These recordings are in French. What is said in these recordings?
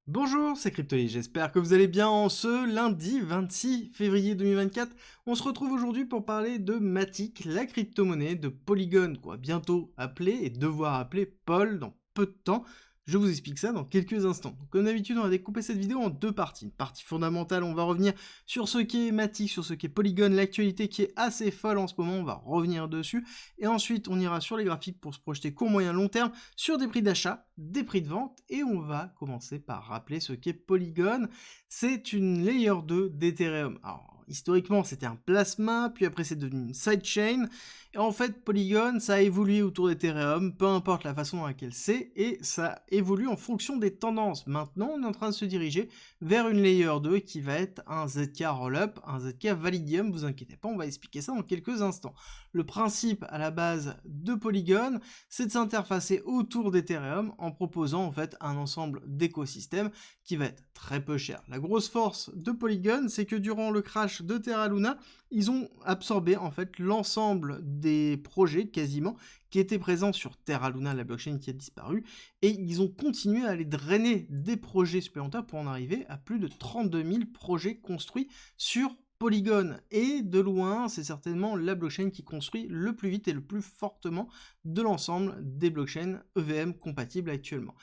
Bonjour, c'est Cryptoly, j'espère que vous allez bien en ce lundi 26 février 2024. On se retrouve aujourd'hui pour parler de Matic, la crypto-monnaie de Polygon, quoi, bientôt appelé et devoir appeler Paul dans peu de temps. Je vous explique ça dans quelques instants. Comme d'habitude, on va découper cette vidéo en deux parties. Une partie fondamentale, on va revenir sur ce qu'est Matic, sur ce qu'est Polygon, l'actualité qui est assez folle en ce moment, on va revenir dessus. Et ensuite, on ira sur les graphiques pour se projeter court, moyen, long terme, sur des prix d'achat, des prix de vente, et on va commencer par rappeler ce qu'est Polygon. C'est une layer 2 d'Ethereum. Alors, historiquement, c'était un plasma, puis après c'est devenu une sidechain, et en fait, Polygon, ça a évolué autour d'Ethereum, peu importe la façon dans laquelle c'est, et ça évolue en fonction des tendances. Maintenant, on est en train de se diriger vers une layer 2 qui va être un ZK Rollup, un ZK Validium, vous inquiétez pas, on va expliquer ça dans quelques instants. Le principe à la base de Polygon, c'est de s'interfacer autour d'Ethereum en proposant en fait un ensemble d'écosystèmes qui va être très peu cher. La grosse force de Polygon, c'est que durant le crash de Terra Luna, ils ont absorbé en fait l'ensemble des projets quasiment qui étaient présents sur Terra Luna, la blockchain qui a disparu, et ils ont continué à aller drainer des projets supplémentaires pour en arriver à plus de 32 000 projets construits sur Polygon. Et de loin, c'est certainement la blockchain qui construit le plus vite et le plus fortement de l'ensemble des blockchains EVM compatibles actuellement.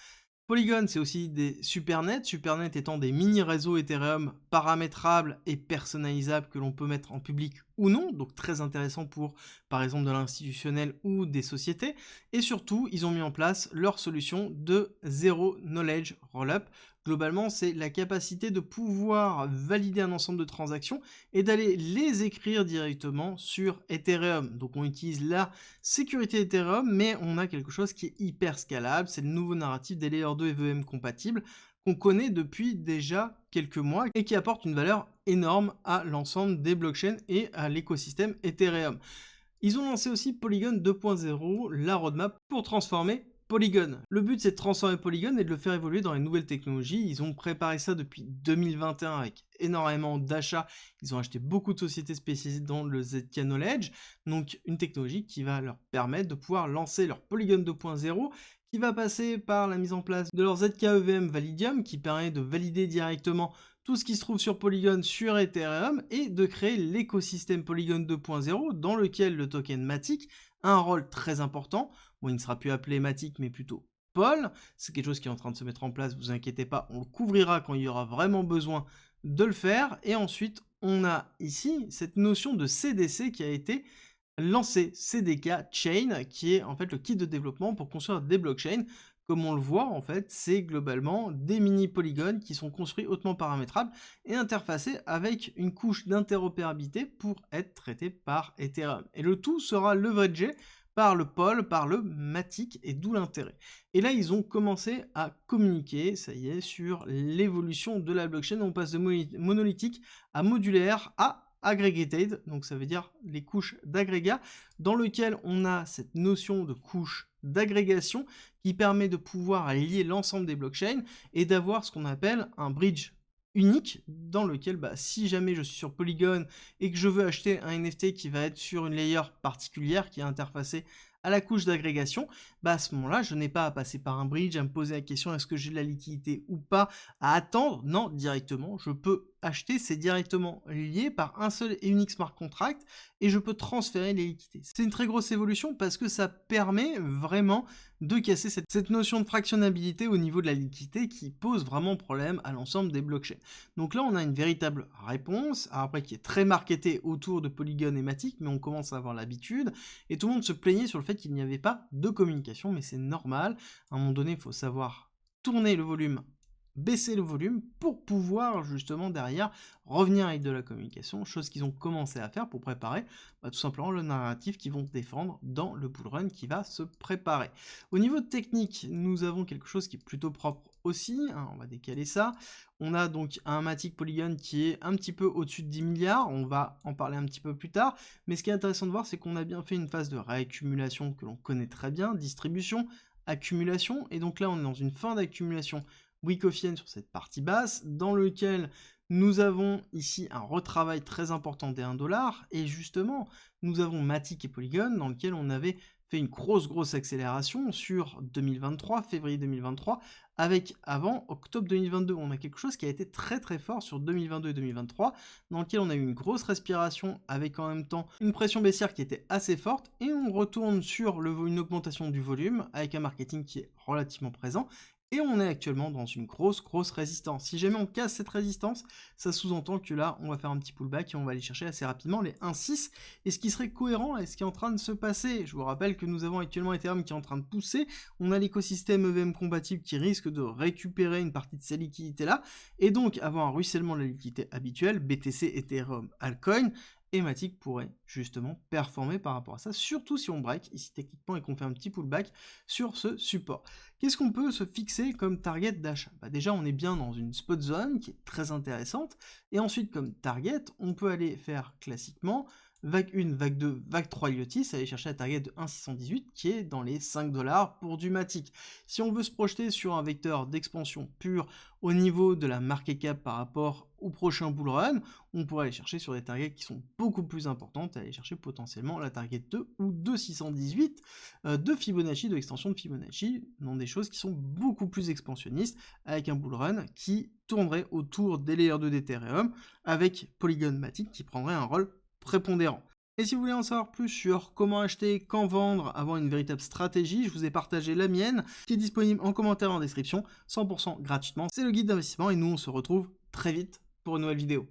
Polygon, c'est aussi des supernets, supernets étant des mini-réseaux Ethereum paramétrables et personnalisables que l'on peut mettre en public ou non, donc très intéressant pour, par exemple, de l'institutionnel ou des sociétés. Et surtout, ils ont mis en place leur solution de Zero Knowledge Rollup. Globalement, c'est la capacité de pouvoir valider un ensemble de transactions et d'aller les écrire directement sur Ethereum. Donc on utilise la sécurité Ethereum, mais on a quelque chose qui est hyper scalable. C'est le nouveau narratif des Layer 2 EVM compatibles qu'on connaît depuis déjà quelques mois et qui apporte une valeur énorme à l'ensemble des blockchains et à l'écosystème Ethereum. Ils ont lancé aussi Polygon 2.0, la roadmap pour transformer Polygon. Le but, c'est de transformer Polygon et de le faire évoluer dans les nouvelles technologies. Ils ont préparé ça depuis 2021 avec énormément d'achats. Ils ont acheté beaucoup de sociétés spécialisées dans le ZK Knowledge, donc une technologie qui va leur permettre de pouvoir lancer leur Polygon 2.0, qui va passer par la mise en place de leur ZK EVM Validium, qui permet de valider directement tout ce qui se trouve sur Polygon sur Ethereum et de créer l'écosystème Polygon 2.0 dans lequel le token Matic a un rôle très important. Bon, il ne sera plus appelé Matic mais plutôt Paul. C'est quelque chose qui est en train de se mettre en place, vous inquiétez pas, on le couvrira quand il y aura vraiment besoin de le faire. Et ensuite, on a ici cette notion de CDC qui a été lancée, CDK Chain, qui est en fait le kit de développement pour construire des blockchains. Comme on le voit, en fait, c'est globalement des mini-polygones qui sont construits hautement paramétrables et interfacés avec une couche d'interopérabilité pour être traités par Ethereum. Et le tout sera leveragé par le Pol, par le Matic, et d'où l'intérêt. Et là, ils ont commencé à communiquer, ça y est, sur l'évolution de la blockchain. On passe de monolithique à modulaire à aggregated, donc ça veut dire les couches d'agrégat, dans lequel on a cette notion de couche d'agrégation qui permet de pouvoir lier l'ensemble des blockchains et d'avoir ce qu'on appelle un bridge unique dans lequel, si jamais je suis sur Polygon et que je veux acheter un NFT qui va être sur une layer particulière qui est interfacée à la couche d'agrégation, à ce moment-là, je n'ai pas à passer par un bridge, à me poser la question est-ce que j'ai de la liquidité ou pas, à attendre, non, directement, je peux acheter, c'est directement lié par un seul et unique smart contract et je peux transférer les liquidités. C'est une très grosse évolution parce que ça permet vraiment de casser cette notion de fractionnabilité au niveau de la liquidité qui pose vraiment problème à l'ensemble des blockchains. Donc là, on a une véritable réponse, après qui est très marketée autour de Polygon et Matic, mais on commence à avoir l'habitude, et tout le monde se plaignait sur le fait qu'il n'y avait pas de communication, mais c'est normal, à un moment donné, il faut savoir tourner le volume, baisser le volume pour pouvoir justement derrière revenir avec de la communication, chose qu'ils ont commencé à faire pour préparer tout simplement le narratif qu'ils vont défendre dans le bull run qui va se préparer. Au niveau technique, nous avons quelque chose qui est plutôt propre aussi, on va décaler ça. On a donc un Matic Polygon qui est un petit peu au-dessus de 10 milliards, on va en parler un petit peu plus tard, mais ce qui est intéressant de voir, c'est qu'on a bien fait une phase de réaccumulation que l'on connaît très bien, distribution, accumulation, et donc là on est dans une fin d'accumulation Wickofienne sur cette partie basse, dans lequel nous avons ici un retravail très important des 1$, et justement, nous avons Matic et Polygon, dans lequel on avait fait une grosse accélération sur 2023, février 2023, avec avant octobre 2022. On a quelque chose qui a été très fort sur 2022 et 2023, dans lequel on a eu une grosse respiration avec en même temps une pression baissière qui était assez forte, et on retourne sur une augmentation du volume avec un marketing qui est relativement présent. Et on est actuellement dans une grosse résistance. Si jamais on casse cette résistance, ça sous-entend que là, on va faire un petit pullback et on va aller chercher assez rapidement les 1,6. Et ce qui serait cohérent avec ce qui est en train de se passer. Je vous rappelle que nous avons actuellement Ethereum qui est en train de pousser. On a l'écosystème EVM compatible qui risque de récupérer une partie de ces liquidités-là. Et donc, avoir un ruissellement de la liquidité habituelle, BTC, Ethereum, Altcoin, et Matic pourrait justement performer par rapport à ça, surtout si on break ici techniquement et qu'on fait un petit pullback sur ce support. Qu'est-ce qu'on peut se fixer comme target d'achat? Déjà, on est bien dans une spot zone qui est très intéressante, et ensuite comme target, on peut aller faire classiquement vague 1, vague 2, vague 3 Liotis, aller chercher la target de 1,618 qui est dans les 5$ pour du Matic. Si on veut se projeter sur un vecteur d'expansion pur au niveau de la market cap par rapport au prochain bull run, on pourrait aller chercher sur des targets qui sont beaucoup plus importantes, aller chercher potentiellement la target 2 ou 2,618 de Fibonacci, de l'extension de Fibonacci, dans des choses qui sont beaucoup plus expansionnistes, avec un bull run qui tournerait autour des layers 2 d'Ethereum, avec Polygon Matic qui prendrait un rôle prépondérant. Et si vous voulez en savoir plus sur comment acheter, quand vendre, avoir une véritable stratégie, je vous ai partagé la mienne, qui est disponible en commentaire en description, 100% gratuitement. C'est le guide d'investissement et nous on se retrouve très vite pour une nouvelle vidéo.